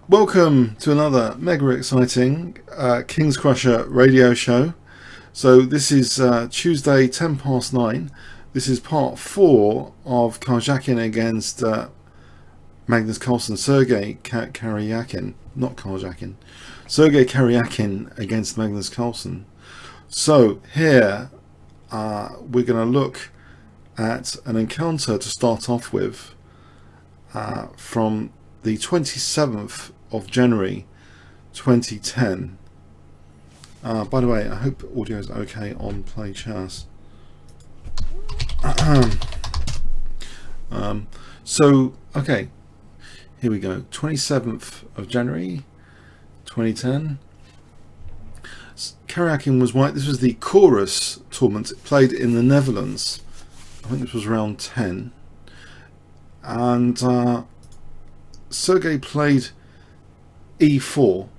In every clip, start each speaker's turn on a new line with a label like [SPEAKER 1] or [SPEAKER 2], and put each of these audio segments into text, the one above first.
[SPEAKER 1] Welcome to another mega exciting Kingscrusher radio show. So this is Tuesday 9:10. This is part 4 of Karjakin against Magnus Carlsen, Sergey Karjakin, not Karjakin, Sergey Karjakin against Magnus Carlsen. So here we're going to look at an encounter to start off with from the 27th of January 2010. By the way, I hope audio is okay on Play Chess. So, okay, here we go. 27th of January 2010. Karjakin was white. This was the chorus tournament played in the Netherlands. I think this was round 10. And Sergey played e4,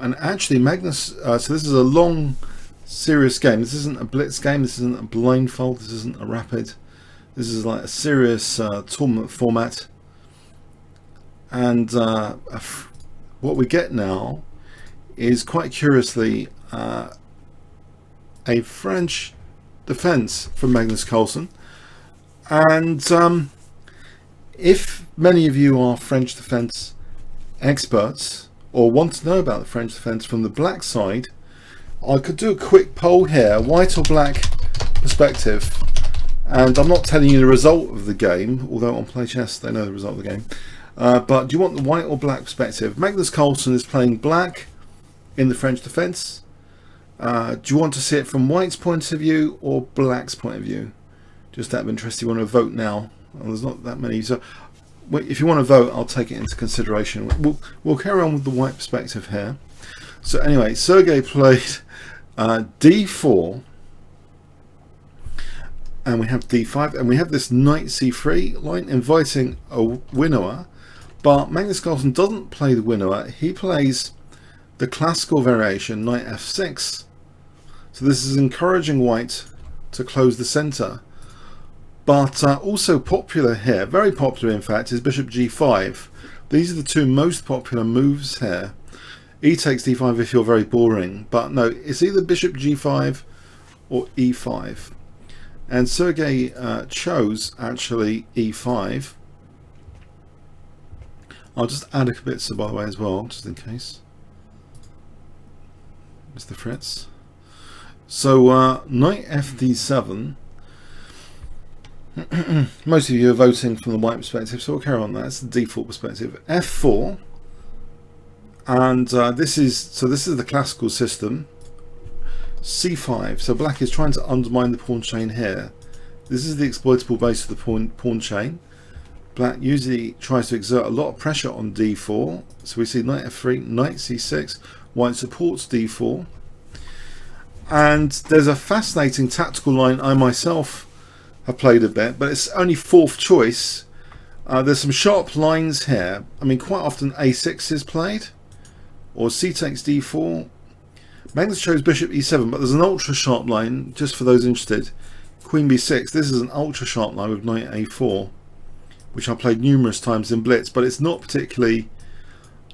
[SPEAKER 1] and actually Magnus, so this is a long serious game. This isn't a blitz game, this isn't a blindfold, this isn't a rapid, this is like a serious tournament format. And what we get now is, quite curiously, a French defense from Magnus Carlsen. And if many of you are French defense experts or want to know about the French defense from the black side, I could do a quick poll here, white or black perspective. And I'm not telling you the result of the game, although on Play Chess they know the result of the game. But do you want the white or black perspective? Magnus Carlsen is playing black in the French defense. Do you want to see it from white's point of view or black's point of view? Just out of interest, you want to vote now? Well, there's not that many, so if you want to vote, I'll take it into consideration. We'll carry on with the white perspective here. So anyway, Sergey played d4, and we have d5, and we have this knight c3 line inviting a winnower, but Magnus Carlsen doesn't play the winnower. He plays the classical variation, knight f6. So this is encouraging white to close the center. But also popular here, very popular in fact, is bishop g5. These are the two most popular moves here. E takes d5 if you're very boring, but no, it's either bishop g5 or e5. And Sergey chose actually e5. I'll just add a kibitzer by the way as well, just in case. Mr. Fritz. So knight fd7. Most of you are voting from the white perspective, so we'll carry on. That's the default perspective. F4, and this is the classical system. C5. So black is trying to undermine the pawn chain here. This is the exploitable base of the pawn chain. Black usually tries to exert a lot of pressure on d4. So we see knight f3, knight c6. White supports d4, and there's a fascinating tactical line I myself have played a bit, but it's only fourth choice. There's some sharp lines here. I mean, quite often a6 is played, or c takes d4. Magnus chose bishop e7, but there's an ultra sharp line, just for those interested. Queen b6, this is an ultra sharp line with knight a4, which I played numerous times in blitz, but it's not particularly,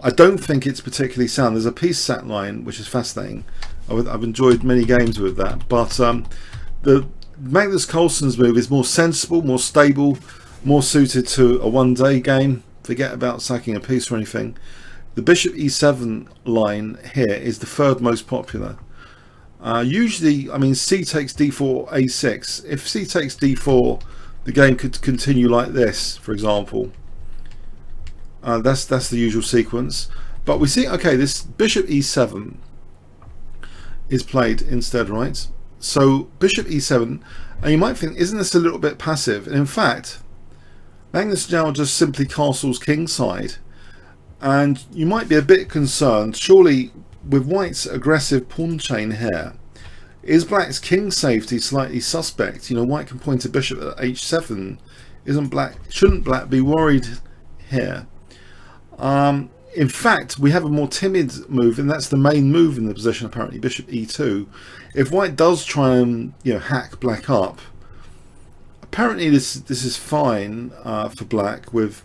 [SPEAKER 1] I don't think it's particularly sound. There's a piece sat line, which is fascinating. I've enjoyed many games with that, but the Magnus Carlsen's move is more sensible, more stable, more suited to a one-day game. Forget about sacking a piece or anything. The bishop e7 line here is the third most popular. Usually, I mean, c takes d4, a6. If c takes d4, the game could continue like this, for example. That's the usual sequence. But we see, okay, this bishop e7 is played instead, right? So bishop e7, and you might think, isn't this a little bit passive? And in fact, Magnus now just simply castles kingside, and you might be a bit concerned, surely, with white's aggressive pawn chain here. Is black's king safety slightly suspect? You know, white can point a bishop at h7. Shouldn't black be worried here? In fact, we have a more timid move, and that's the main move in the position apparently, bishop e2. If white does try and hack black up, apparently this is fine for black with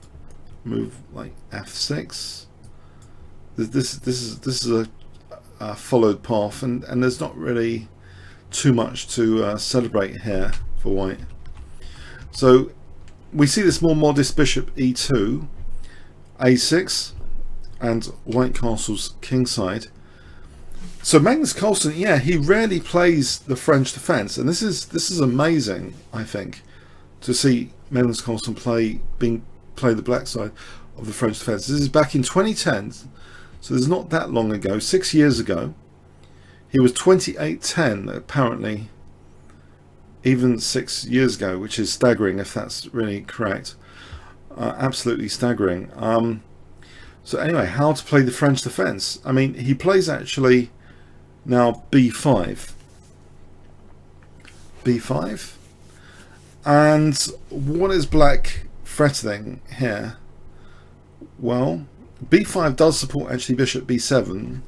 [SPEAKER 1] move like f6. This is a followed path, and there's not really too much to celebrate here for white. So we see this more modest bishop e2, a6, and white castles kingside. So Magnus Carlsen, yeah, he rarely plays the French defense, and this is amazing, I think, to see Magnus Carlsen play the black side of the French defense. This is back in 2010, so this is not that long ago, 6 years ago. He was 28-10 apparently, even 6 years ago, which is staggering if that's really correct. Absolutely staggering. So anyway, how to play the French defense? I mean, he plays actually now b5, and what is black threatening here? Well, b5 does support actually bishop b7.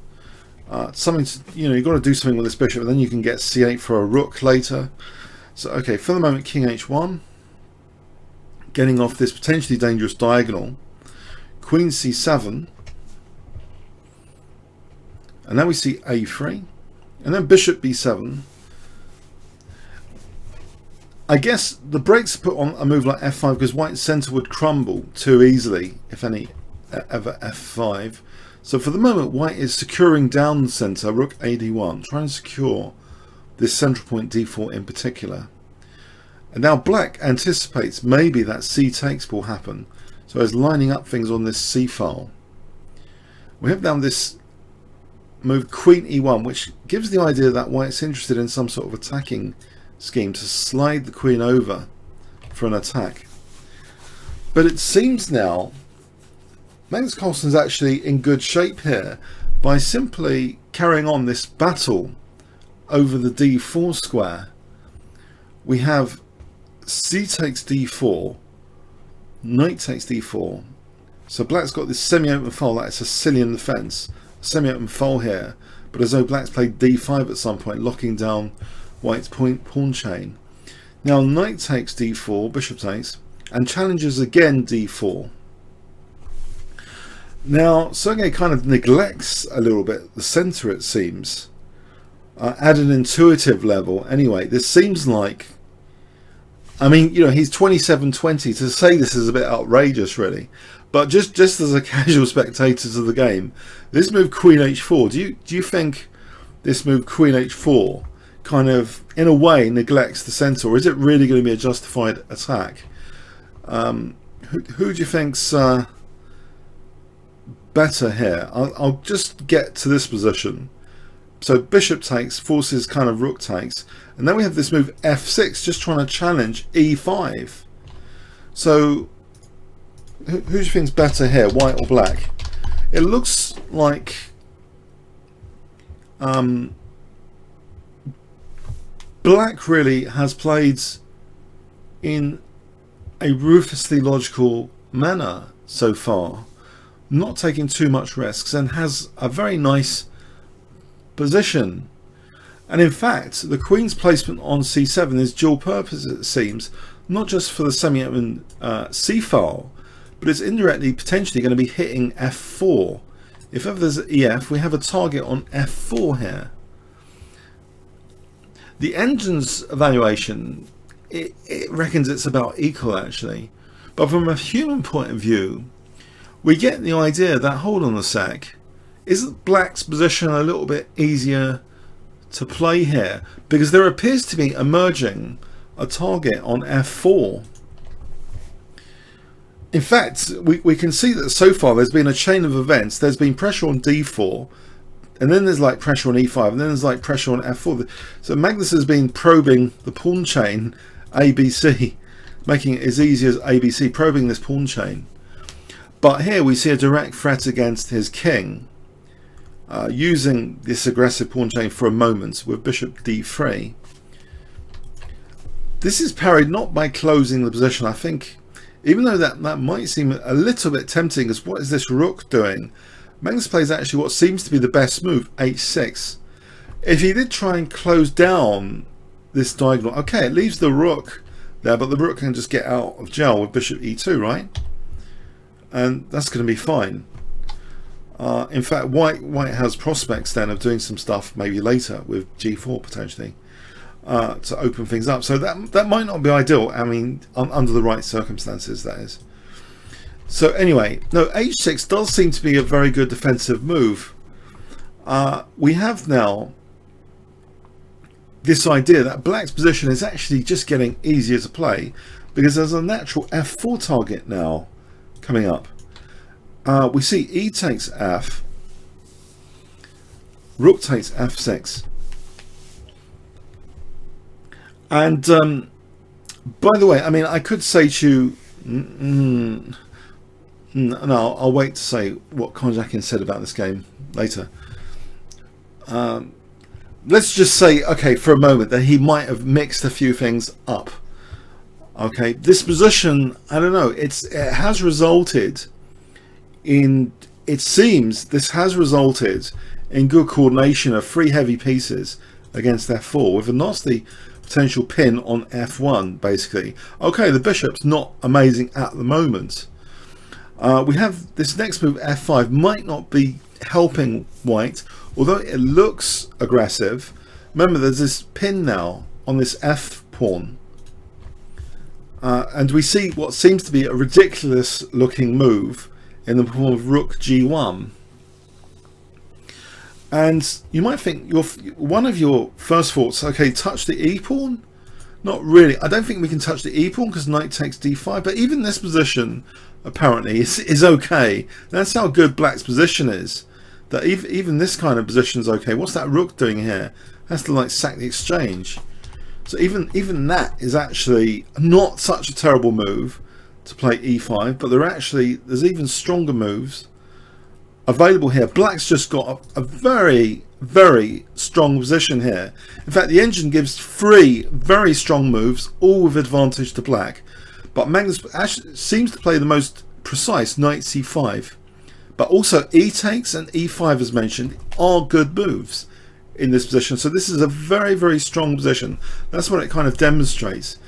[SPEAKER 1] Something to, you've got to do something with this bishop, and then you can get c8 for a rook later. So okay, for the moment, king h1, getting off this potentially dangerous diagonal. Queen c7, and now we see a3, and then bishop b7. I guess the brakes are put on a move like f5 because white's centre would crumble too easily if any ever f5. So for the moment, white is securing down the centre, rook ad1, trying to secure this central point d4 in particular. And now black anticipates maybe that c takes will happen, so it's lining up things on this c file. We have now this move queen e1, which gives the idea that white's interested in some sort of attacking scheme to slide the queen over for an attack. But it seems now Magnus Carlsen's actually in good shape here by simply carrying on this battle over the d4 square. We have c takes d4, knight takes d4. So black's got this semi-open file, that is a Sicilian defense, semi-open file here, but as though black's played d5 at some point, locking down white's pawn chain. Now knight takes d4, bishop takes, and challenges again d4. Now Sergey kind of neglects a little bit the center, it seems, at an intuitive level. Anyway, this seems like, I mean, he's 27-20. To say this is a bit outrageous, really. But just as a casual spectator to the game, this move queen h4. Do you think this move queen h4 kind of, in a way, neglects the center, or is it really going to be a justified attack? Who do you think's better here? I'll just get to this position. So bishop takes, forces kind of rook takes, and then we have this move f6, just trying to challenge e5. So who do you think's better here, white or black? It looks like black really has played in a ruthlessly logical manner so far, not taking too much risks, and has a very nice position. And in fact, the queen's placement on c7 is dual purpose, it seems, not just for the semi-open c file, but it's indirectly potentially going to be hitting f4. If ever there's ef, we have a target on f4 here. The engine's evaluation, it reckons it's about equal actually, but from a human point of view, we get the idea that, hold on a sec, isn't black's position a little bit easier to play here? Because there appears to be emerging a target on f4. In fact, we can see that so far there's been a chain of events. There's been pressure on d4, and then there's like pressure on e5, and then there's like pressure on f4. So Magnus has been probing the pawn chain ABC, making it as easy as ABC, probing this pawn chain. But here we see a direct threat against his king, using this aggressive pawn chain for a moment with bishop d3. This is parried not by closing the position. I think, even though that might seem a little bit tempting, because what is this rook doing? Magnus plays actually what seems to be the best move, h6. If he did try and close down this diagonal, okay, it leaves the rook there, but the rook can just get out of jail with bishop e2, right? and that's going to be fine. In fact, white has prospects then of doing some stuff maybe later with g4 potentially to open things up. So that might not be ideal. I mean, under the right circumstances, that is. So anyway, no, h6 does seem to be a very good defensive move. We have now this idea that black's position is actually just getting easier to play because there's a natural f4 target now coming up. We see e takes f, rook takes f6, and by the way, I mean, I could say to you, no, I'll wait to say what Karjakin said about this game later. Let's just say, okay, for a moment, that he might have mixed a few things up. Okay, this position, I don't know, it has resulted in, it seems this has resulted in good coordination of three heavy pieces against f4 with a nasty potential pin on f1 basically. Okay, the bishop's not amazing at the moment. We have this next move, f5, might not be helping white, although it looks aggressive. Remember, there's this pin now on this f pawn, and we see what seems to be a ridiculous looking move in the form of rook g1. And you might think one of your first thoughts, okay, touch the e pawn. Not really. I don't think we can touch the e pawn because knight takes d5, but even this position apparently is okay. That's how good black's position is, that even this kind of position is okay. What's that rook doing here? Has to like sack the exchange. So even that is actually not such a terrible move to play e5, but there's even stronger moves available here. Black's just got a very, very strong position here. In fact, the engine gives three very strong moves, all with advantage to black. But Magnus actually seems to play the most precise, knight c5. But also e takes and e5, as mentioned, are good moves in this position. So this is a very, very strong position. That's what it kind of demonstrates.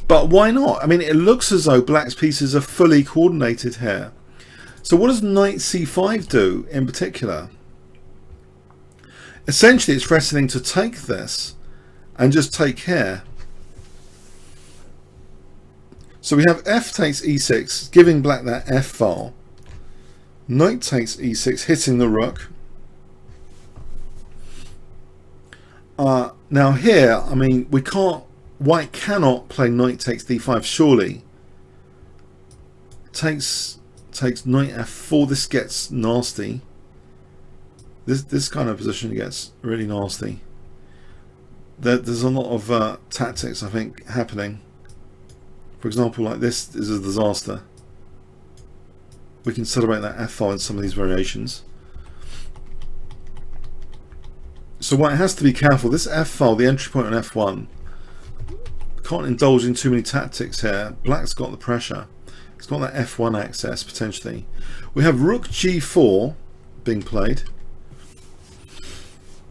[SPEAKER 1] But why not? I mean, it looks as though black's pieces are fully coordinated here. So what does knight c5 do in particular? Essentially, it's threatening to take this and just take here. So we have f takes e6, giving black that f file. Knight takes e6, hitting the rook. Now here, I mean, white cannot play knight takes d5, surely. Takes knight f4, this gets nasty. This kind of position gets really nasty. There's a lot of tactics, I think, happening. For example, like this is a disaster. We can celebrate that f file in some of these variations. So white has to be careful. This f file, the entry point on f1, can't indulge in too many tactics here. Black's got the pressure. It's got that f1 access potentially. We have rook g4 being played,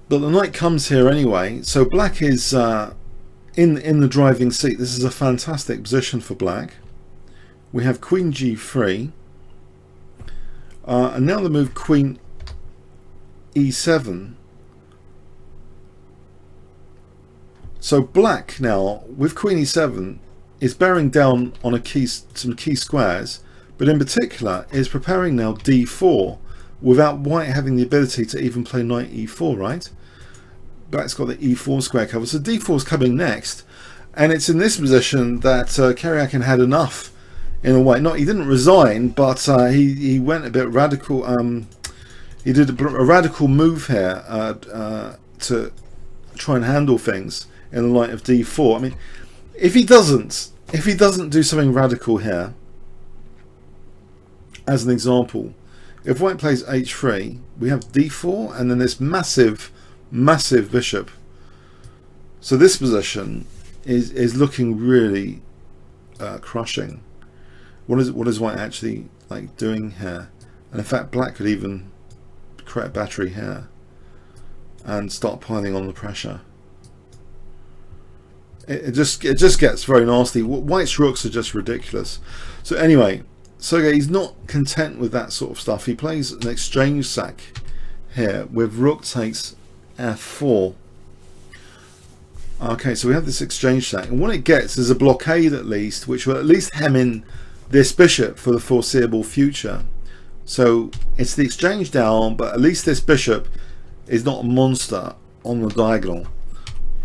[SPEAKER 1] but the knight comes here anyway. So black is in the driving seat. This is a fantastic position for black. We have queen g3, and now the move queen e7. So black now with queen e7 is bearing down on some key squares, but in particular is preparing now d4 without white having the ability to even play knight e4, right? Black's got the e4 square covered, so d4 is coming next, and it's in this position that Karjakin had enough in a way. He didn't resign, but he went a bit radical. He did a radical move here to try and handle things in the light of d4. I mean, if he doesn't do something radical here, as an example, if white plays h3, we have d4 and then this massive bishop. So this position is looking really crushing. What is white actually like doing here? And in fact, black could even create a battery here and start piling on the pressure. It just gets very nasty. White's rooks are just ridiculous. So anyway, Sergey, he's not content with that sort of stuff. He plays an exchange sack here with rook takes f4. Okay, so we have this exchange sack, and what it gets is a blockade at least, which will at least hem in this bishop for the foreseeable future. So it's the exchange down, but at least this bishop is not a monster on the diagonal.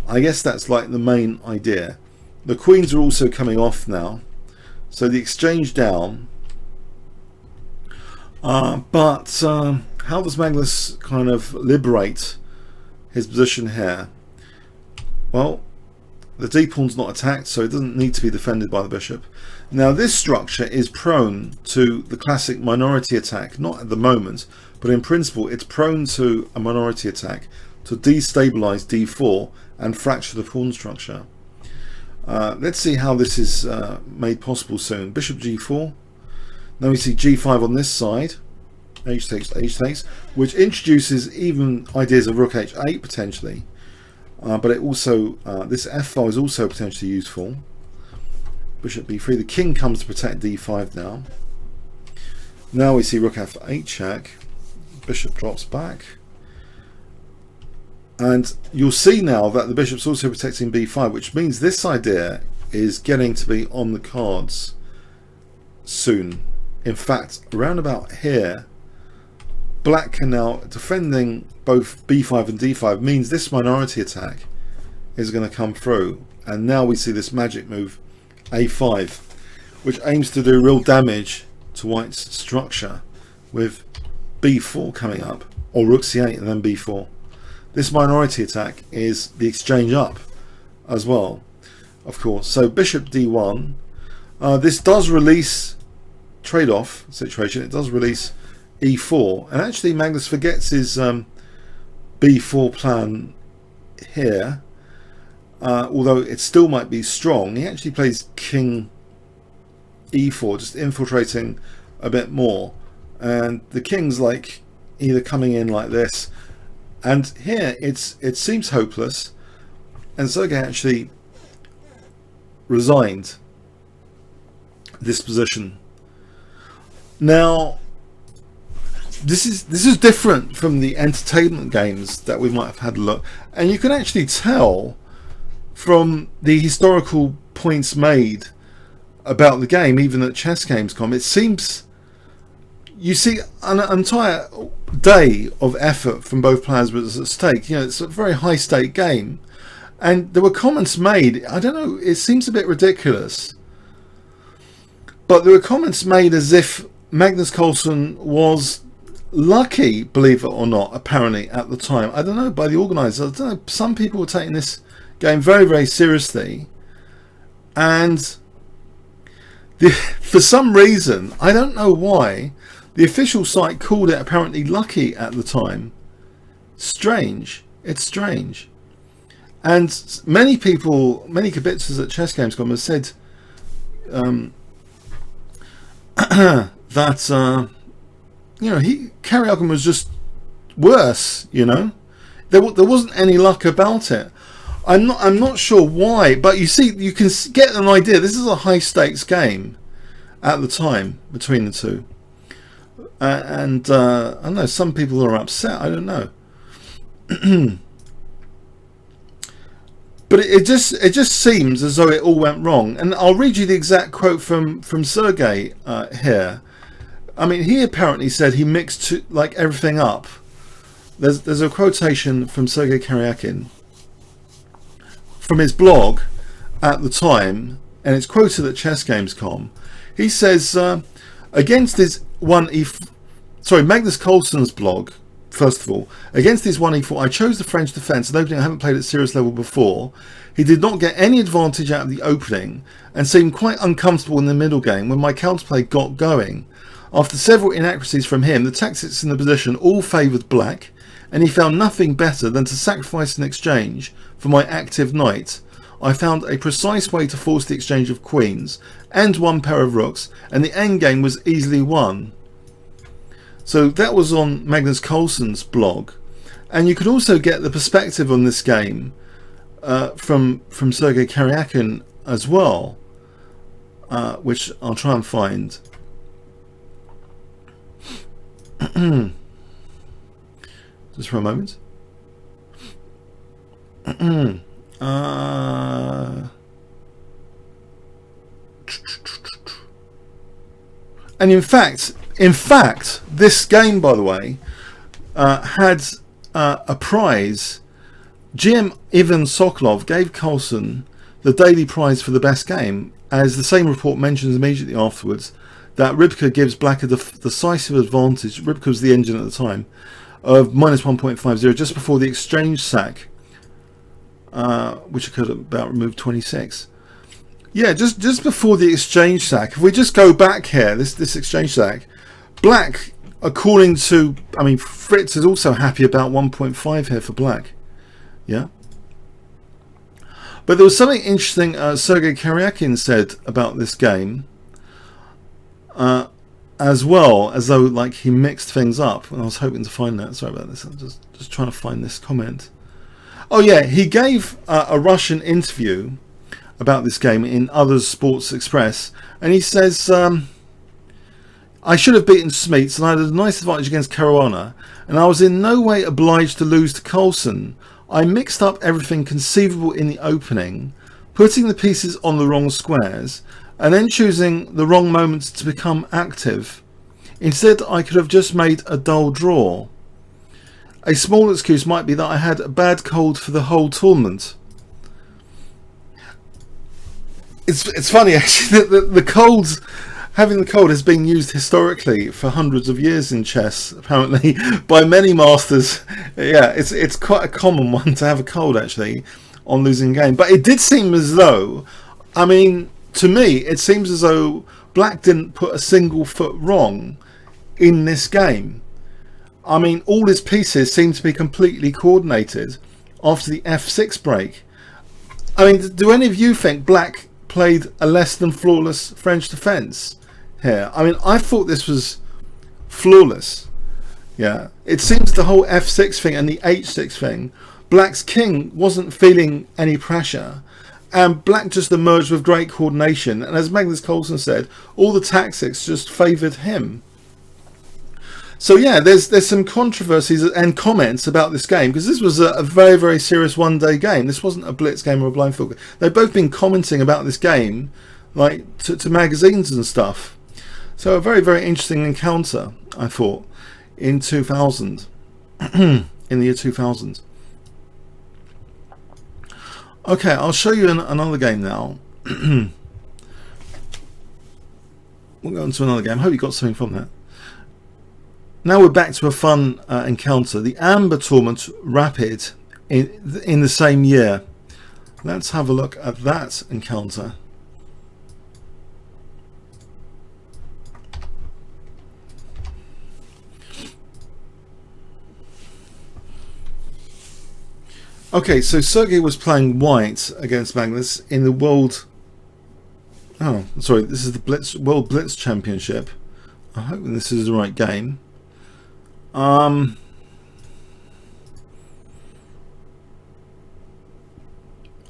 [SPEAKER 1] I guess that's like the main idea. The queens are also coming off now, so the exchange down. But how does Magnus kind of liberate his position here? Well, the d pawn's not attacked, so it doesn't need to be defended by the bishop. Now this structure is prone to the classic minority attack, not at the moment, but in principle it's prone to a minority attack to destabilize d4 and fracture the pawn structure. Let's see how this is made possible soon. Bishop g4. Now we see g5 on this side, h takes, which introduces even ideas of rook h8 potentially. But it also, this f5 is also potentially useful. Bishop b3. The king comes to protect d5 now. Now we see rook f8 check. Bishop drops back. And you'll see now that the bishop's also protecting b5, which means this idea is getting to be on the cards soon. In fact, around about here, black can now, defending both b5 and d5 means this minority attack is going to come through. And now we see this magic move a5, which aims to do real damage to white's structure with b4 coming up, or rook c8 and then b4. This minority attack is the exchange up as well, of course. So bishop d1, this does release trade-off situation. It does release e4, and actually Magnus forgets his b4 plan here, although it still might be strong. He actually plays king e4, just infiltrating a bit more, and the king's like either coming in like this, and here it seems hopeless, and Sergey actually resigned this position. Now this is different from the entertainment games that we might have had a look, and you can actually tell from the historical points made about the game, even at chessgames.com. It seems you see an entire day of effort from both players was at stake. You know, it's a very high stake game, and there were comments made. I don't know, it seems a bit ridiculous, but there were comments made as if Magnus Carlsen was lucky, believe it or not, apparently at the time. I don't know, by the organisers. I don't know, some people were taking this game very, very seriously, and for some reason, I don't know why, the official site called it apparently lucky at the time. Strange. It's strange. And many people, many kibitzers at chessgames.com have said that you know, Karjakin was just worse. You know, there wasn't any luck about it. I'm not sure why, but you see, you can get an idea. This is a high stakes game at the time between the two, and I don't know, some people are upset. I don't know. But it just seems as though it all went wrong. And I'll read you the exact quote from Sergey here. I mean, he apparently said he mixed like everything up. There's a quotation from Sergey Karjakin from his blog at the time, and it's quoted at chessgames.com. He says against his Magnus Carlsen's blog. First of all, against his 1e4, I chose the French defence, an opening I haven't played at serious level before. He did not get any advantage out of the opening and seemed quite uncomfortable in the middle game when my counterplay got going. After several inaccuracies from him, the tactics in the position all favoured black, and he found nothing better than to sacrifice an exchange for my active knight. I found a precise way to force the exchange of queens and one pair of rooks, and the endgame was easily won. So that was on Magnus Carlsen's blog, and you could also get the perspective on this game from Sergey Karjakin as well, which I'll try and find. Just for a moment. And in fact, this game, by the way, had a prize. GM Ivan Sokolov gave Carlsen the daily prize for the best game, as the same report mentions immediately afterwards that Rybka gives Black a decisive advantage. Rybka was the engine at the time, of minus 1.50 just before the exchange sack, which occurred at about move 26. Yeah, just before the exchange sack. If we just go back here, this exchange sack, Black, according to, I mean, Fritz is also happy about 1.5 here for Black. Yeah. But there was something interesting Sergey Karjakin said about this game, as well, as though like he mixed things up. And I was hoping to find that. Sorry about this. I'm just trying to find this comment. Oh yeah, he gave a Russian interview about this game in Others Sports Express, and he says, I should have beaten Smeets and I had a nice advantage against Caruana, and I was in no way obliged to lose to Carlsen. I mixed up everything conceivable in the opening, putting the pieces on the wrong squares, and then choosing the wrong moments to become active. Instead, I could have just made a dull draw. A small excuse might be that I had a bad cold for the whole tournament. It's funny actually that the colds, having the cold has been used historically for hundreds of years in chess, apparently, by many masters. Yeah, it's quite a common one to have a cold actually on losing game. But it did seem as though, I mean, to me, it seems as though Black didn't put a single foot wrong in this game. I mean, all his pieces seem to be completely coordinated after the f6 break. I mean, do any of you think Black played a less than flawless French defense here? I mean, I thought this was flawless. Yeah, it seems the whole f6 thing and the h6 thing, Black's king wasn't feeling any pressure, and Black just emerged with great coordination, and as Magnus Carlsen said, all the tactics just favoured him. So yeah, there's some controversies and comments about this game, because this was a very, very serious one-day game. This wasn't a blitz game or a blindfold game. They've both been commenting about this game, like to magazines and stuff. So a very, very interesting encounter, I thought, in 2000, in the year 2000. Okay, I'll show you another game now. We'll go on to another game. I hope you got something from that. Now we're back to a fun encounter. The Amber Tournament Rapid in the same year. Let's have a look at that encounter. Okay, so Sergey was playing white against Magnus in the World... Oh, sorry, this is the World Blitz Championship. I hope this is the right game. I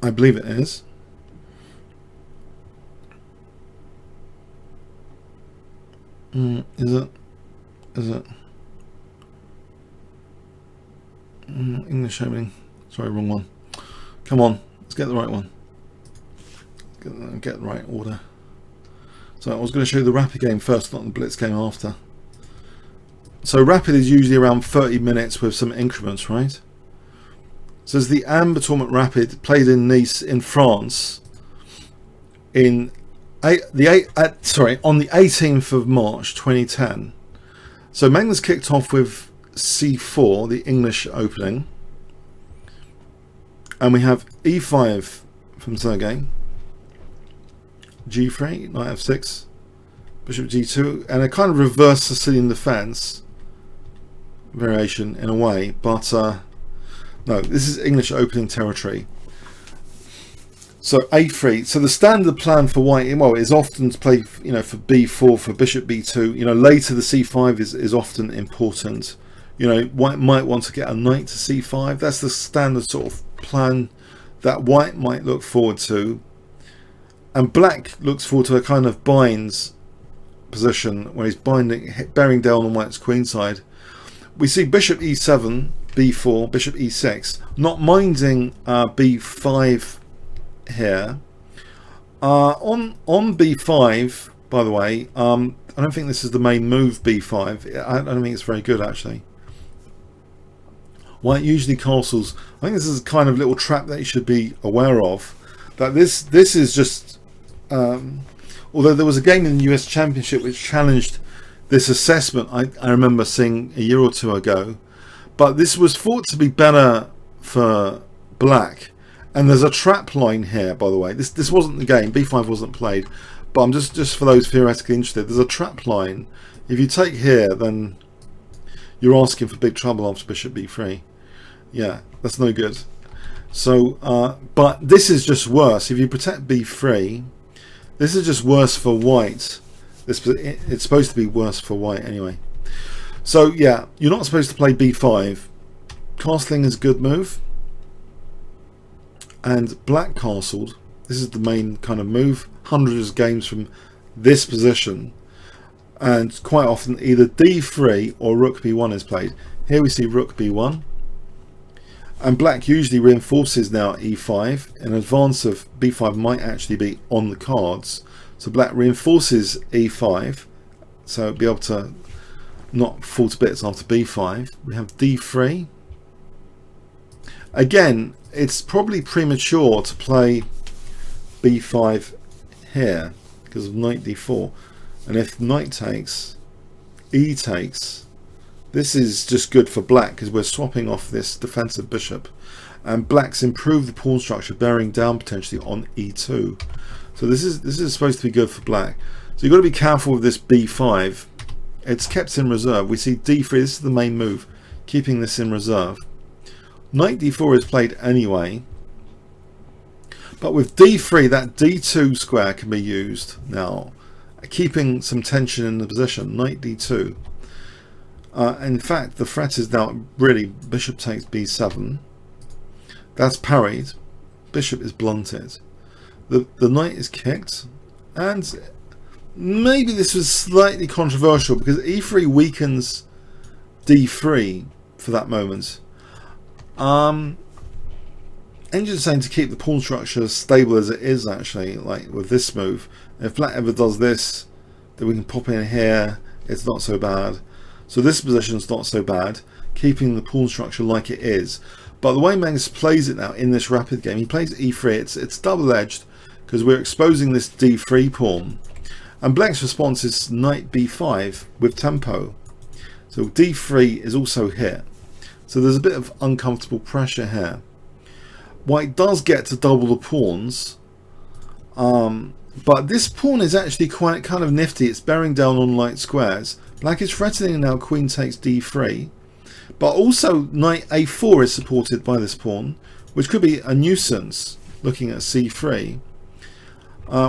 [SPEAKER 1] believe it is. Is it? English opening. Sorry, wrong one. Come on, let's get the right one. Get the right order. So I was going to show you the Rapid game first, not the Blitz game after. So Rapid is usually around 30 minutes with some increments, right? So it's the Amber Tournament Rapid, played in Nice in France on the 18th of March 2010. So Magnus kicked off with C4, the English opening, and we have E5 from Sergey, G3, knight F6, bishop G2, and a kind of reverse Sicilian defense variation in a way, but no, this is English opening territory. So A3. So the standard plan for white, well, is often to play, you know, for B4, for bishop B2. You know, later the C5 is often important. You know, white might want to get a knight to C5. That's the standard sort of plan that white might look forward to, and black looks forward to a kind of binds position when he's bearing down on white's queenside. We see bishop e7, b4, bishop e6, not minding b5 here. On b5, by the way, I don't think this is the main move, b5. I don't think it's very good, actually. White usually castles. I think this is a kind of little trap that you should be aware of. That this is just... although there was a game in the US Championship which challenged this assessment, I remember seeing a year or two ago. But this was thought to be better for black. And there's a trap line here, by the way. This wasn't the game. b5 wasn't played. But I'm just for those theoretically interested, there's a trap line. If you take here, then you're asking for big trouble after bishop b3. Yeah, that's no good. So, but this is just worse. If you protect b3, this is just worse for white. It's supposed to be worse for white anyway. So yeah, you're not supposed to play b5. Castling is a good move. And black castled. This is the main kind of move. Hundreds of games from this position. And quite often either d3 or rook b1 is played. Here we see rook b1. And black usually reinforces now e5 in advance of b5 might actually be on the cards. So black reinforces e5, so be able to not fall to bits after b5. We have d3. Again, it's probably premature to play b5 here because of knight d4. And if knight takes, e takes, this is just good for black because we're swapping off this defensive bishop. And black's improved the pawn structure, bearing down potentially on e2. So this is supposed to be good for black. So you've got to be careful with this b5. It's kept in reserve. We see d3. This is the main move, keeping this in reserve. Knight d4 is played anyway. But with d3, that d2 square can be used now, keeping some tension in the position. Knight d2. In fact, the threat is now really bishop takes b7. That's parried. Bishop is blunted. The knight is kicked, and maybe this was slightly controversial because e3 weakens d3 for that moment. Engine's saying to keep the pawn structure as stable as it is, actually, like with this move. If black ever does this, then we can pop in here. It's not so bad. So this position's not so bad, keeping the pawn structure like it is. But the way Magnus plays it now in this rapid game, he plays e3. It's double-edged because we're exposing this d3 pawn. And black's response is knight b5 with tempo. So d3 is also hit. So there's a bit of uncomfortable pressure here. White does get to double the pawns. But this pawn is actually quite kind of nifty. It's bearing down on light squares. Black is threatening now queen takes d3. But also knight a4 is supported by this pawn, which could be a nuisance looking at c3.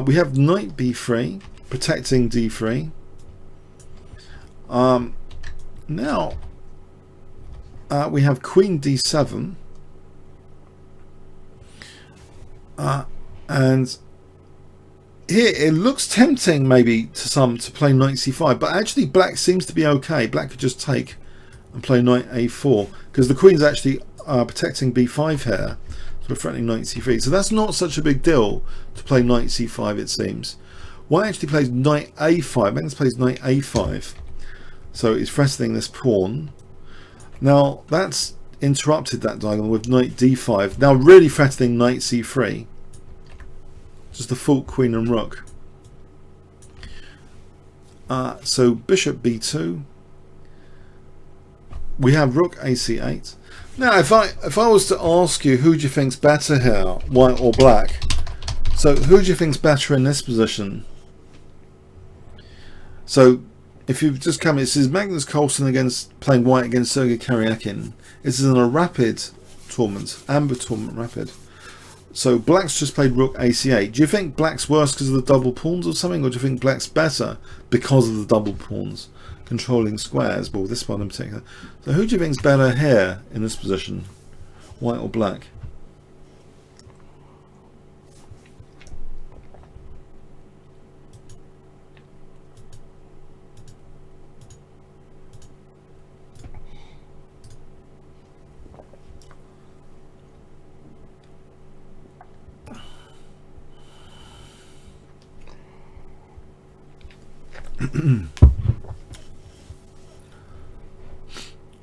[SPEAKER 1] We have knight b3 protecting d3. Now we have queen d7. And here it looks tempting maybe to some to play knight c5, but actually black seems to be okay. Black could just take and play knight a4 because the queen's actually protecting b5 here, so we're threatening knight c3. So that's not such a big deal to play knight c5, it seems. White actually plays knight a5. Magnus plays knight a5, so he's threatening this pawn. Now that's interrupted that diagonal with knight d5, now really threatening knight c3. Just the full queen and rook. So bishop b2. We have rook ac8. Now if I was to ask you who do you think's better here, white or black, so who do you think's better in this position? So if you've just come, this is Magnus Carlsen playing white against Sergey Karjakin. This is in a rapid tournament, Amber tournament rapid. So black's just played rook ac8. Do you think black's worse because of the double pawns or something, or do you think black's better because of the double pawns controlling squares? Well, this one in particular. So who do you think's better here in this position, white or black?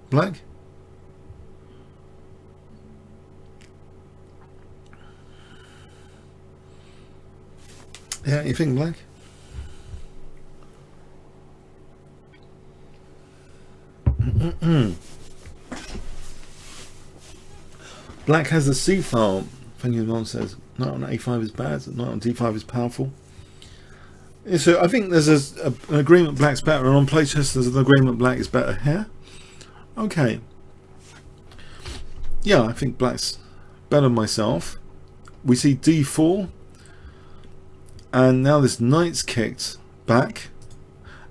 [SPEAKER 1] Black? Yeah, you think black? Black has the C file. Thinking Mom says knight on A5 is bad, knight on D5 is powerful. Yeah, so I think there's an agreement black's better, and on playtest there's an agreement black is better here. Okay. Yeah, I think black's better myself. We see D4, and now this knight's kicked back,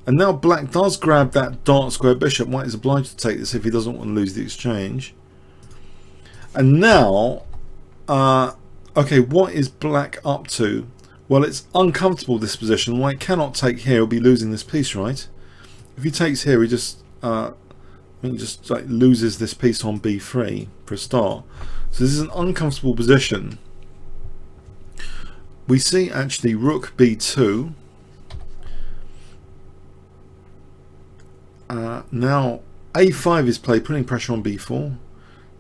[SPEAKER 1] and now black does grab that dark square bishop. White is obliged to take this if he doesn't want to lose the exchange. And now, okay, what is black up to? Well, it's uncomfortable, this position. White cannot take here, he'll be losing this piece, right? If he takes here, he just like loses this piece on b3 for a start. So this is an uncomfortable position. We see actually rook b2. Now a5 is played, putting pressure on b4.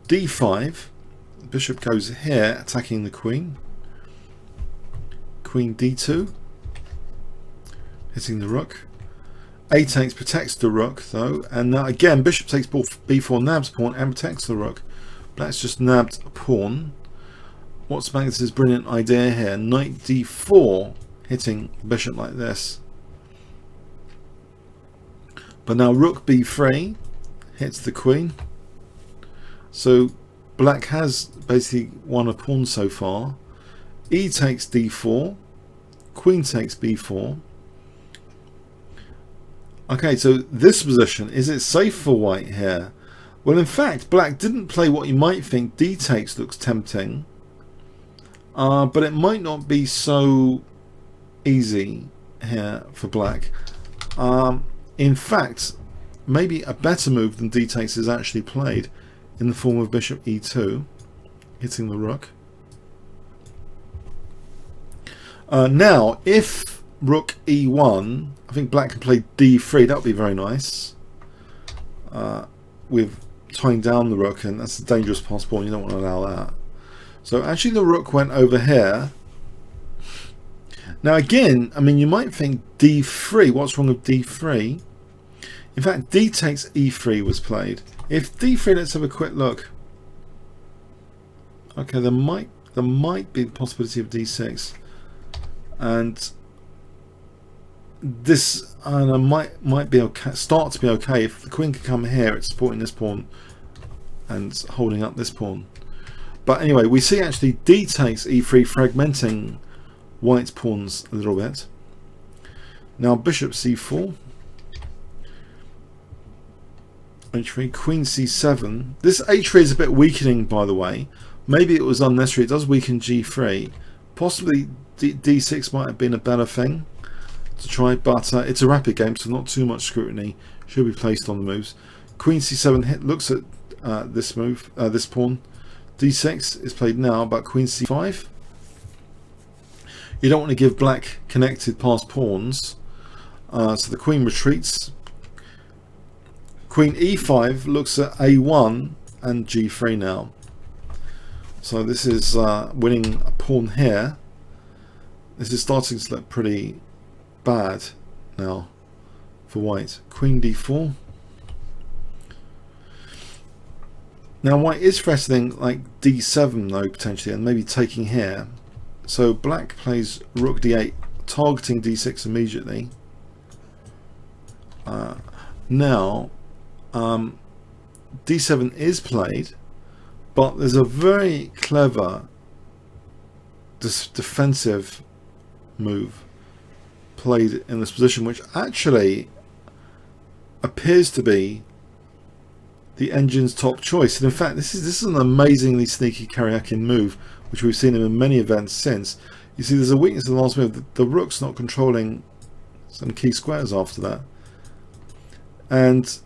[SPEAKER 1] d5, the bishop goes here, attacking the queen. Queen d2, hitting the rook. A takes, protects the rook though, and now again bishop takes b4, nabs pawn and protects the rook. Black's just nabbed a pawn. What's Magnus's brilliant idea here? Knight d4, hitting the bishop like this. But now rook b3 hits the queen. So black has basically won a pawn so far. E takes d4, queen takes b4. Okay, so this position, is it safe for white here? Well, in fact, black didn't play what you might think. D takes looks tempting, but it might not be so easy here for black. In fact, maybe a better move than D takes is actually played in the form of bishop e2, hitting the rook. Now, if rook e1, I think black can play d3. That would be very nice. With tying down the rook, and that's a dangerous pass pawn. You don't want to allow that. So actually, the rook went over here. Now again, I mean, you might think d3. What's wrong with d3? In fact, d takes e3 was played. If d3, let's have a quick look. Okay, there might be the possibility of d6. And this might be okay, start to be okay. If the queen can come here, it's supporting this pawn and holding up this pawn. But anyway, we see actually d takes e3, fragmenting white's pawns a little bit. Now bishop c4, h3, queen c7. This h3 is a bit weakening, by the way. Maybe it was unnecessary. It does weaken g3. Possibly d6 might have been a better thing to try, but it's a rapid game, so not too much scrutiny should be placed on the moves. Queen c7 looks at this move, this pawn. d6 is played now, but queen c5. You don't want to give black connected past pawns, so the queen retreats. Queen e5 looks at a1 and g3 now. So this is winning a pawn here. This is starting to look pretty bad now for white. Queen d4. Now white is threatening like d7 though, potentially, and maybe taking here. So black plays rook d8, targeting d6 immediately. Now d7 is played, but there's a very clever defensive move played in this position, which actually appears to be the engine's top choice. And in fact, this is an amazingly sneaky Karjakin move, which we've seen him in many events since. You see, there's a weakness in the last move. The rook's not controlling some key squares after that. And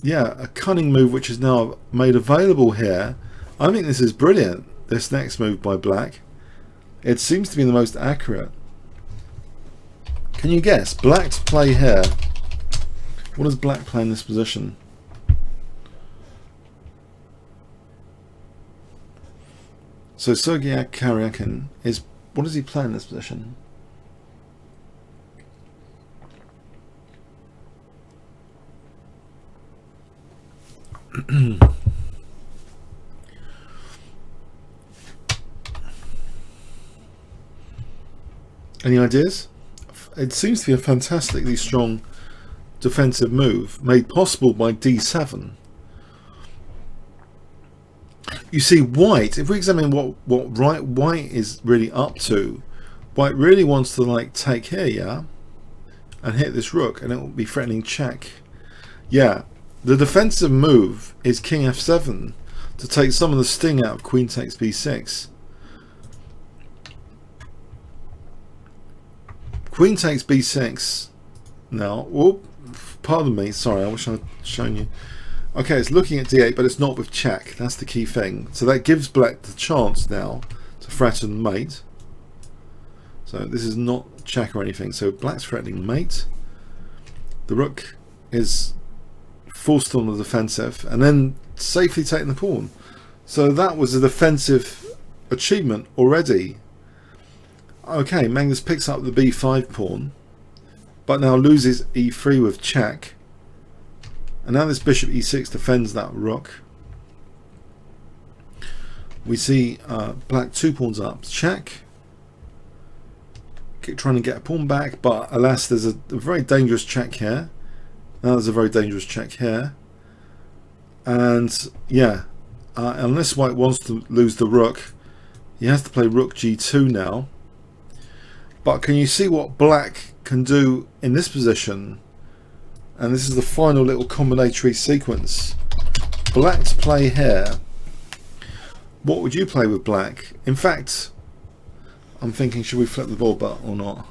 [SPEAKER 1] yeah, a cunning move which is now made available here. I think this is brilliant, this next move by black. It seems to be the most accurate. Can you guess? Black to play here. What does black play in this position? So Sergey Karjakin is, what does he play in this position? Any ideas? It seems to be a fantastically strong defensive move made possible by d7. You see, white, if we examine what white is really up to, white really wants to like take here, yeah, and hit this rook, and it will be threatening check. Yeah, the defensive move is king f7 to take some of the sting out of queen takes b6. Queen takes b6 now. Whoop, pardon me, sorry, I wish I'd shown you. Okay, it's looking at d8, but it's not with check. That's the key thing. So that gives black the chance now to threaten mate. So this is not check or anything. So black's threatening mate. The rook is forced on the defensive and then safely taking the pawn. So that was a defensive achievement already. Okay, Magnus picks up the b5 pawn, but now loses e3 with check. And now this bishop e6 defends that rook. We see black 2 pawns up, check. Keep trying to get a pawn back, but alas, there's a very dangerous check here. Now there's a very dangerous check here. And yeah, unless white wants to lose the rook, he has to play rook g2 now. But can you see what black can do in this position? And this is the final little combinatory sequence. Black to play here. What would you play with black? In fact, I'm thinking, should we flip the ball back or not?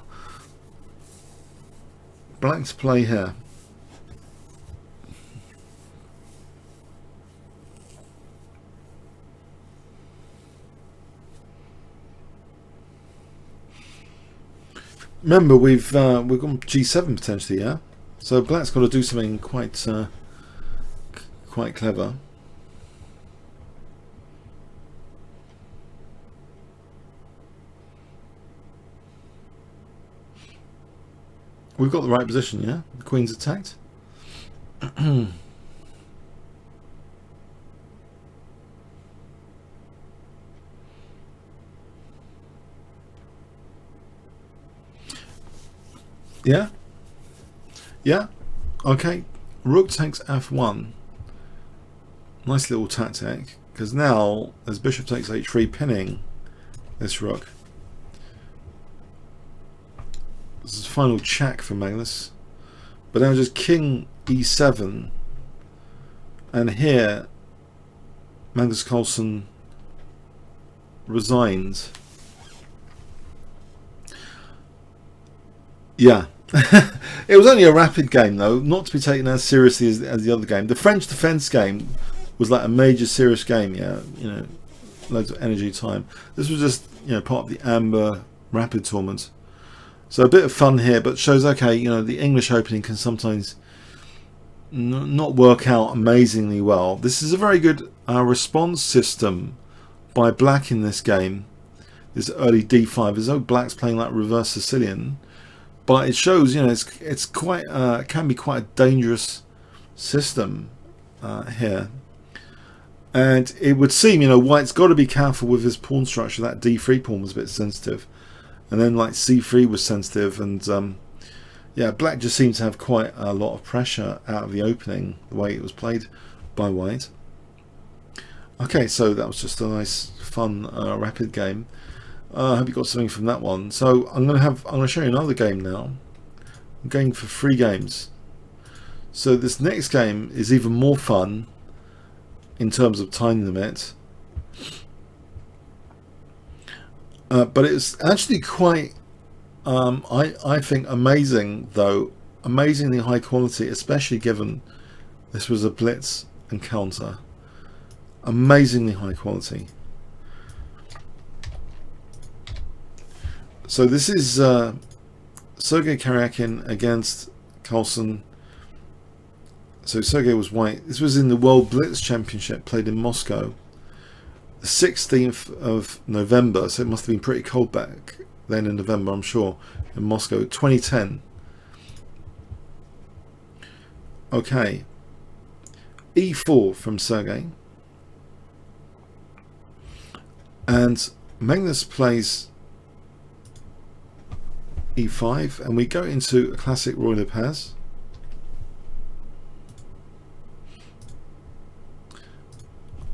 [SPEAKER 1] Black to play here. Remember, we've gone g7 potentially, yeah. So black's got to do something quite clever. We've got the right position, yeah. The queen's attacked. Yeah. Yeah, okay, rook takes f1. Nice little tactic, because now as bishop takes h3, pinning this rook. This is final check for Magnus. But now just king e7, and here Magnus Carlsen resigns. Yeah. It was only a rapid game though, not to be taken as seriously as the other game. The French defense game was like a major serious game, yeah, you know, loads of energy, time. This was just, you know, part of the Amber rapid tournament. So a bit of fun here, but shows, okay, you know, the English opening can sometimes not work out amazingly well. This is a very good response system by black in this game. This early d5, as though black's playing like reverse Sicilian. But it shows, you know, it's quite can be quite a dangerous system here, and it would seem, you know, white's got to be careful with his pawn structure. That d3 pawn was a bit sensitive, and then like c3 was sensitive, and yeah, black just seemed to have quite a lot of pressure out of the opening, the way it was played by white. Okay, so that was just a nice, fun, rapid game. I hope you got something from that one. So I'm gonna show you another game now. I'm going for 3 games. So this next game is even more fun in terms of time limit, but it's actually quite I think amazing, though amazingly high quality, especially given this was a blitz encounter. Amazingly high quality. So this is Sergey Karjakin against Carlsen. So Sergey was white. This was in the World Blitz Championship played in Moscow. The 16th of November, so it must have been pretty cold back then in November, I'm sure, in Moscow, 2010. Okay. E4 from Sergey. And Magnus plays E5, and we go into a classic Roy Le Paz.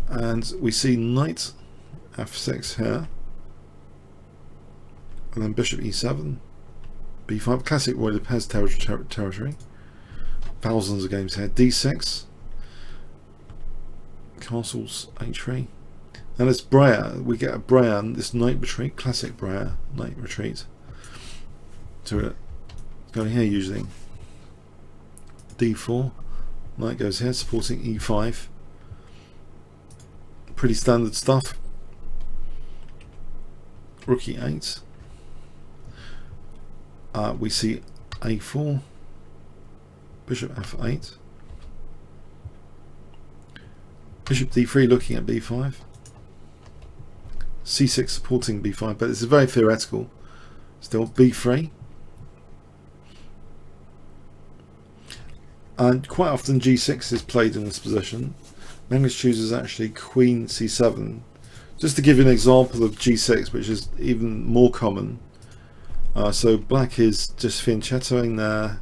[SPEAKER 1] And we see knight F6 here, and then bishop E7, B5, classic Roy Le Paz territory. Thousands of games here. D6, castles H3, and it's Breyer. We get a Breyer, this knight retreat, classic Breyer knight retreat. To going here usually. D4, knight goes here, supporting E5. Pretty standard stuff. Rook E8. We see A4, bishop F8, bishop D3 looking at B5, C6 supporting B5, but this is very theoretical. Still B3. And quite often G6 is played in this position. Magnus chooses actually Queen C7, just to give you an example of G6, which is even more common. So black is just fianchettoing there,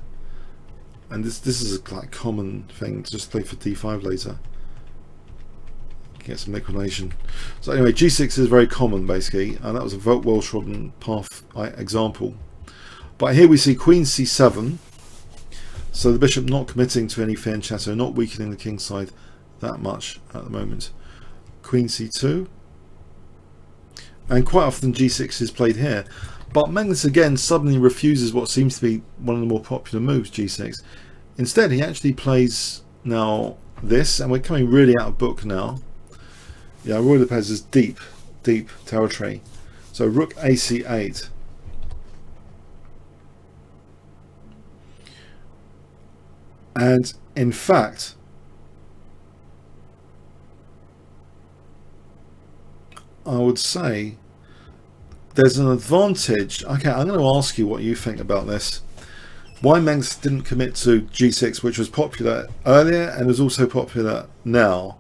[SPEAKER 1] and this is a like common thing to just play for D5 later. Get some liquidation. So anyway, G6 is very common basically, and that was a well trodden path example. But here we see Queen C7. So the bishop not committing to any fianchetto, not weakening the king side that much at the moment. Queen C2, and quite often G6 is played here, but Magnus again suddenly refuses what seems to be one of the more popular moves, G6. Instead he actually plays now this, and we're coming really out of book now. Yeah, Roy Le Paz is deep territory. So Rook AC8. And in fact, I would say there's an advantage. Okay, I'm going to ask you what you think about this. Why Magnus didn't commit to G6, which was popular earlier and is also popular now.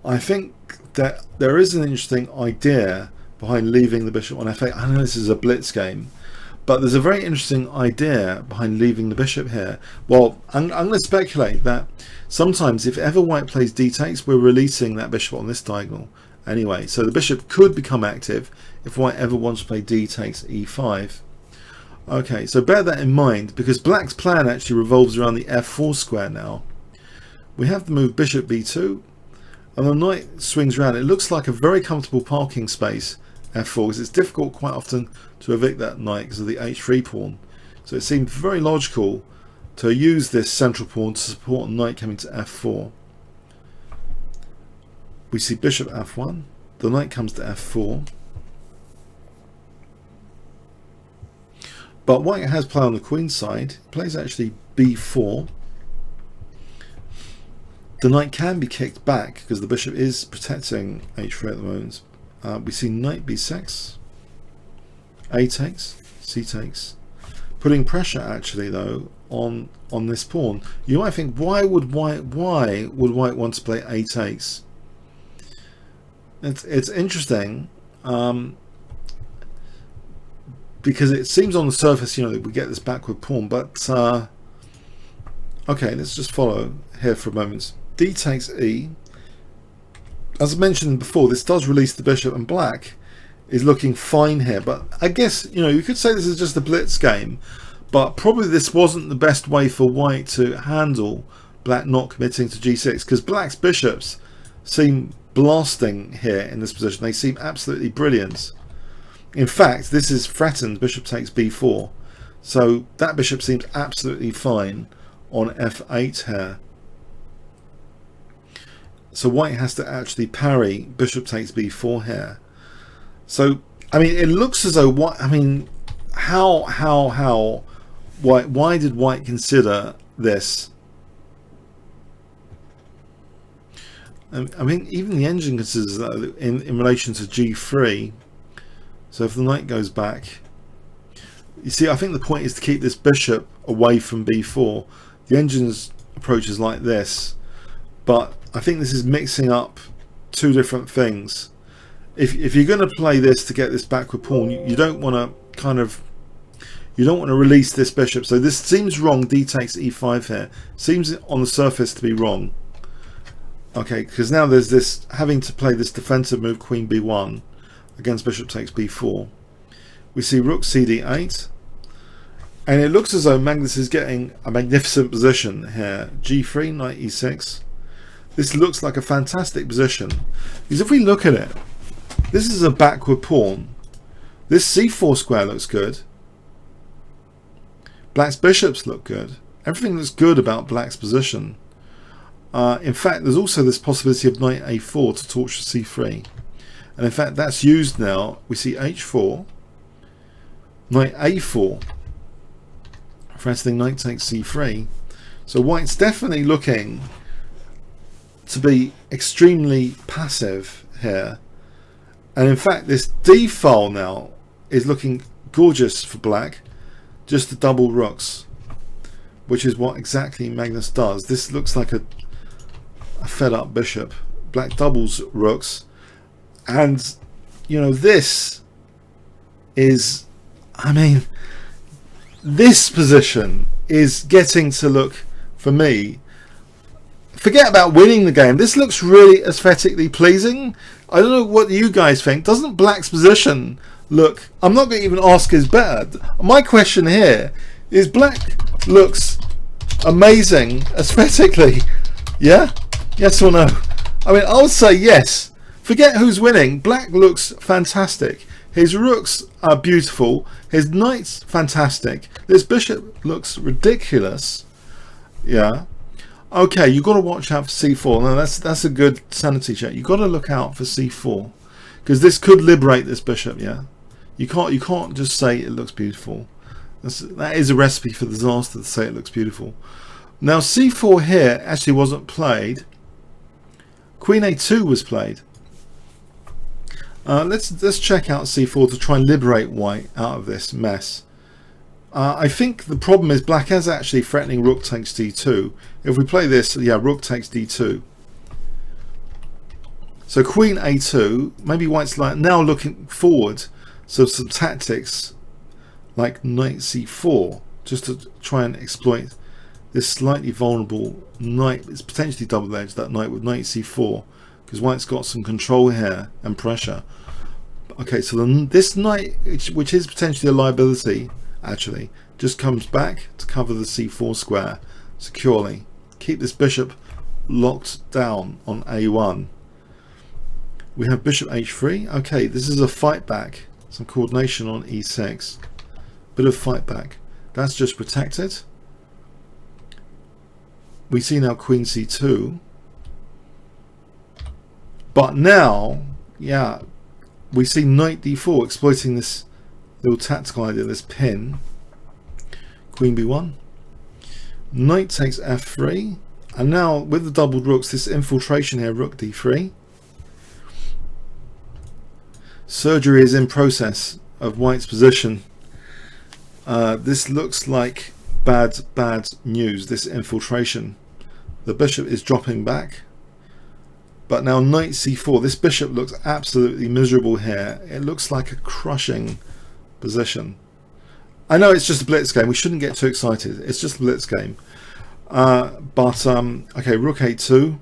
[SPEAKER 1] I think that there is an interesting idea behind leaving the bishop on F8. I know this is a blitz game, but there's a very interesting idea behind leaving the bishop here. Well, I'm going to speculate that sometimes if ever white plays D takes, we're releasing that bishop on this diagonal anyway. So the bishop could become active if white ever wants to play D takes E5. Okay, so bear that in mind, because black's plan actually revolves around the F4 square now. We have the move bishop B2, and the knight swings around. It looks like a very comfortable parking space, F4, because it's difficult quite often to evict that knight because of the H3 pawn. So it seemed very logical to use this central pawn to support a knight coming to F4. We see bishop F1, the knight comes to F4. But white has play on the queen side, plays actually B4. The knight can be kicked back because the bishop is protecting H3 at the moment. We see knight B6, A takes, C takes, putting pressure actually though on this pawn. You might think, why would white want to play A takes? It's interesting. Because it seems on the surface, you know, we get this backward pawn, but okay, let's just follow here for a moment. D takes E. As I mentioned before, this does release the bishop, and black is looking fine here. But I guess, you know, you could say this is just a blitz game, but probably this wasn't the best way for white to handle black not committing to G6, because black's bishops seem blasting here in this position. They seem absolutely brilliant. In fact, this is threatened, bishop takes B4. So that bishop seems absolutely fine on F8 here. So white has to actually parry bishop takes B4 here. So, I mean, it looks as though what, I mean, how Why did white consider this? I mean, even the engine considers that in relation to g3. So if the knight goes back, you see, I think the point is to keep this bishop away from b4. The engine's approach is like this, but I think this is mixing up two different things. If you're going to play this to get this backward pawn, you don't want to release this bishop. So this seems wrong. D takes e5 here. Seems on the surface to be wrong. Okay, because now there's this having to play this defensive move, queen b1 against bishop takes b4. We see rook cd8, and it looks as though Magnus is getting a magnificent position here. g3, knight e6. This looks like a fantastic position, because if we look at it, this is a backward pawn. This c4 square looks good. Black's bishops look good. Everything looks good about black's position. In fact, there's also this possibility of knight a4 to torture c3. And in fact, that's used now. We see h4, knight a4, threatening knight takes c3. So white's definitely looking to be extremely passive here. And in fact, this d file now is looking gorgeous for black. Just the double rooks, which is what exactly Magnus does. This looks like a fed up bishop. Black doubles rooks, and you know, this is, I mean, this position is getting to look, for me, forget about winning the game, this looks really aesthetically pleasing. I don't know what you guys think. Doesn't black's position look, I'm not going to even ask is better. My question here is, black looks amazing aesthetically. Yeah? Yes or no? I mean, I would say yes. Forget who's winning. Black looks fantastic. His rooks are beautiful. His knight's fantastic. This bishop looks ridiculous. Yeah. Okay, you've got to watch out for c4. Now that's a good sanity check. You've got to look out for c4, because this could liberate this bishop. Yeah. You can't just say it looks beautiful. That is a recipe for disaster, to say it looks beautiful. Now c4 here actually wasn't played. Queen a2 was played. Let's check out c4 to try and liberate white out of this mess. I think the problem is black is actually threatening rook takes d2. If we play this, yeah, rook takes d2. So queen a2, maybe white's like now looking forward. So some tactics like knight c4, just to try and exploit this slightly vulnerable knight. It's potentially double-edged, that knight, with knight c4, because white's got some control here and pressure. Okay, so then this knight, which is potentially a liability, actually just comes back to cover the c4 square securely. Keep this bishop locked down on a1. We have bishop h3. Okay, this is a fight back. Some coordination on e6. Bit of fight back. That's just protected. We see now queen c2. But now, yeah, we see knight d4 exploiting this little tactical idea, this pin. Queen b1. Knight takes f3. And now with the doubled rooks, this infiltration here, rook d3. Surgery is in process of white's position. This looks like bad news, this infiltration. The bishop is dropping back. But now knight c4, this bishop looks absolutely miserable here. It looks like a crushing position. I know it's just a blitz game, we shouldn't get too excited, it's just a blitz game. Okay, rook a2,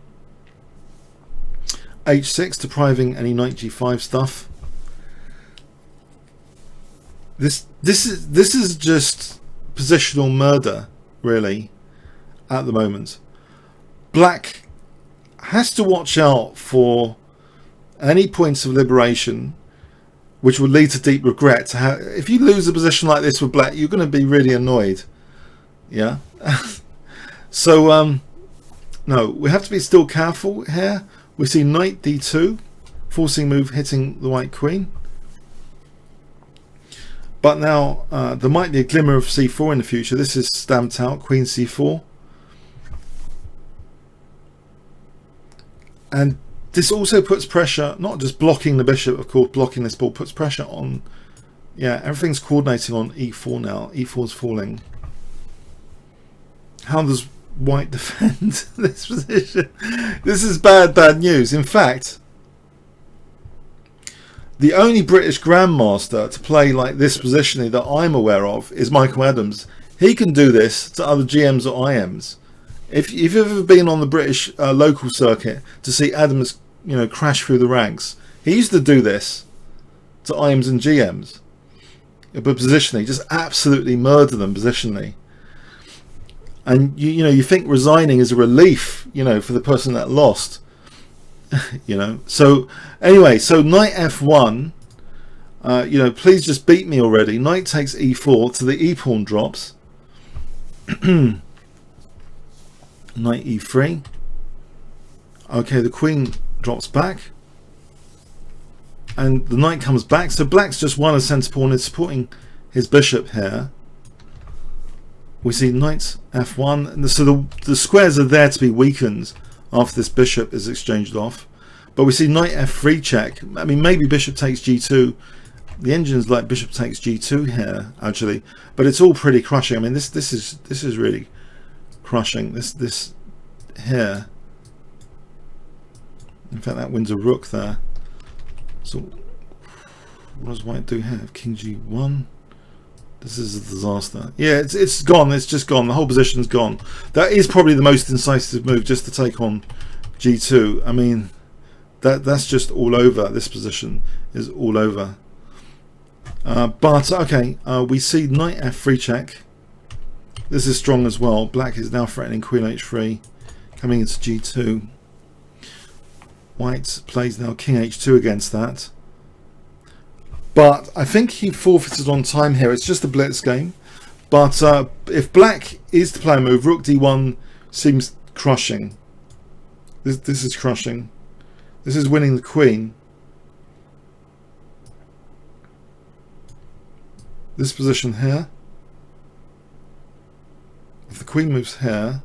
[SPEAKER 1] h6, depriving any knight g5 stuff. This is just positional murder, really, at the moment. Black has to watch out for any points of liberation which would lead to deep regret. If you lose a position like this with black, you're going to be really annoyed. Yeah. So no, we have to be still careful here. We see knight d2, forcing move hitting the white queen. But now there might be a glimmer of c4 in the future. This is stamped out, queen c4. And this also puts pressure, not just blocking the bishop, of course, blocking this ball puts pressure on, yeah, everything's coordinating on e4 now. e4 is falling. How does white defend this position? This is bad news. In fact, the only British grandmaster to play like this positioning that I'm aware of is Michael Adams. He can do this to other GMs or IMs. If you've ever been on the British local circuit to see Adams, you know, crash through the ranks, he used to do this to IMs and GMs. But positionally, just absolutely murder them positionally. And you know, you think resigning is a relief, you know, for the person that lost. You know, so anyway, so knight f1, you know, please just beat me already. Knight takes e4 to the e pawn drops. Knight e3. Okay, the queen drops back and the knight comes back, so black's just won a centre pawn, is supporting his bishop here. We see knight f1, and so the squares are there to be weakened after this bishop is exchanged off. But we see knight f3 check. I mean, maybe bishop takes g2. The engine's like bishop takes g2 here, actually, but it's all pretty crushing. I mean, this is really crushing. This here. In fact, that wins a rook there. So what does white do here? King g1. This is a disaster. Yeah, it's gone. It's just gone. The whole position's gone. That is probably the most incisive move, just to take on g2. I mean, that's just all over. This position is all over. But okay, we see knight f3 check. This is strong as well. Black is now threatening queen h3, coming into g2. White plays now king h2 against that. But I think he forfeited on time here. It's just a blitz game. But if black is to play a move, rook d1 seems crushing. This is crushing. This is winning the queen. This position here. If the queen moves here,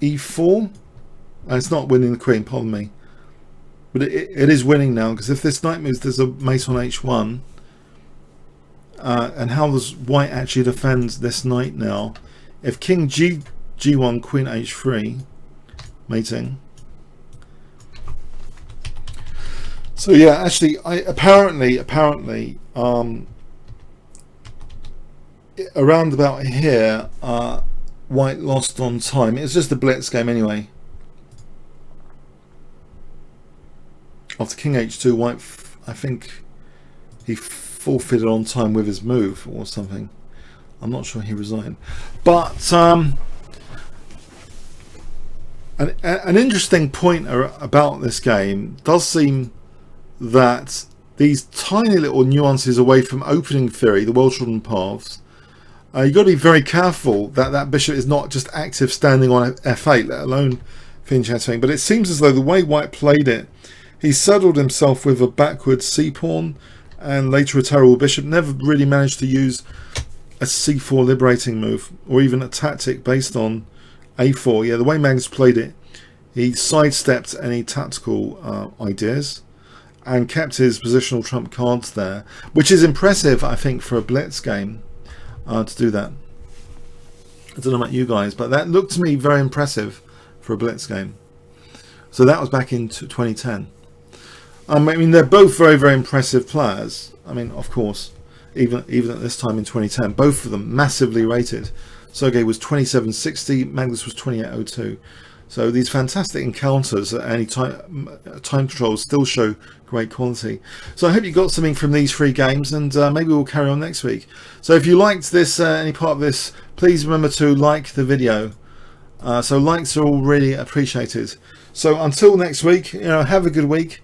[SPEAKER 1] e4. It's not winning the queen, pardon me. But it is winning now, because if this knight moves, there's a mate on h1. And how does white actually defend this knight now? If king g1, queen h3, mating. So yeah, actually, apparently, around about here, white lost on time. It's just a blitz game anyway. After king h2, white, I think he forfeited on time with his move or something. I'm not sure he resigned. But an interesting point about this game does seem that these tiny little nuances away from opening theory, the well-trodden paths, you've got to be very careful that that bishop is not just active standing on f8, let alone finishing f8. But it seems as though the way white played it, he saddled himself with a backward c-pawn and later a terrible bishop, never really managed to use a c4 liberating move or even a tactic based on a4. Yeah, the way Magnus played it, he sidestepped any tactical ideas and kept his positional trump cards there, which is impressive, I think, for a blitz game to do that. I don't know about you guys, but that looked to me very impressive for a blitz game. So that was back in 2010. I mean, they're both very, very impressive players. I mean, of course, even at this time in 2010, both of them massively rated. Sergey was 2760, Magnus was 2802. So these fantastic encounters at any time controls still show great quality. So I hope you got something from these 3 games, and maybe we'll carry on next week. So if you liked this, any part of this, please remember to like the video. So likes are all really appreciated. So until next week, you know, have a good week.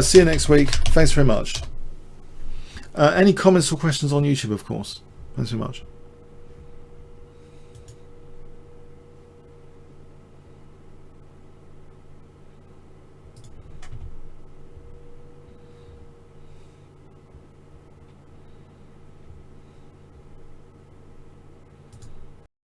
[SPEAKER 1] See you next week. Thanks very much. Any comments or questions on YouTube, of course. Thanks very much.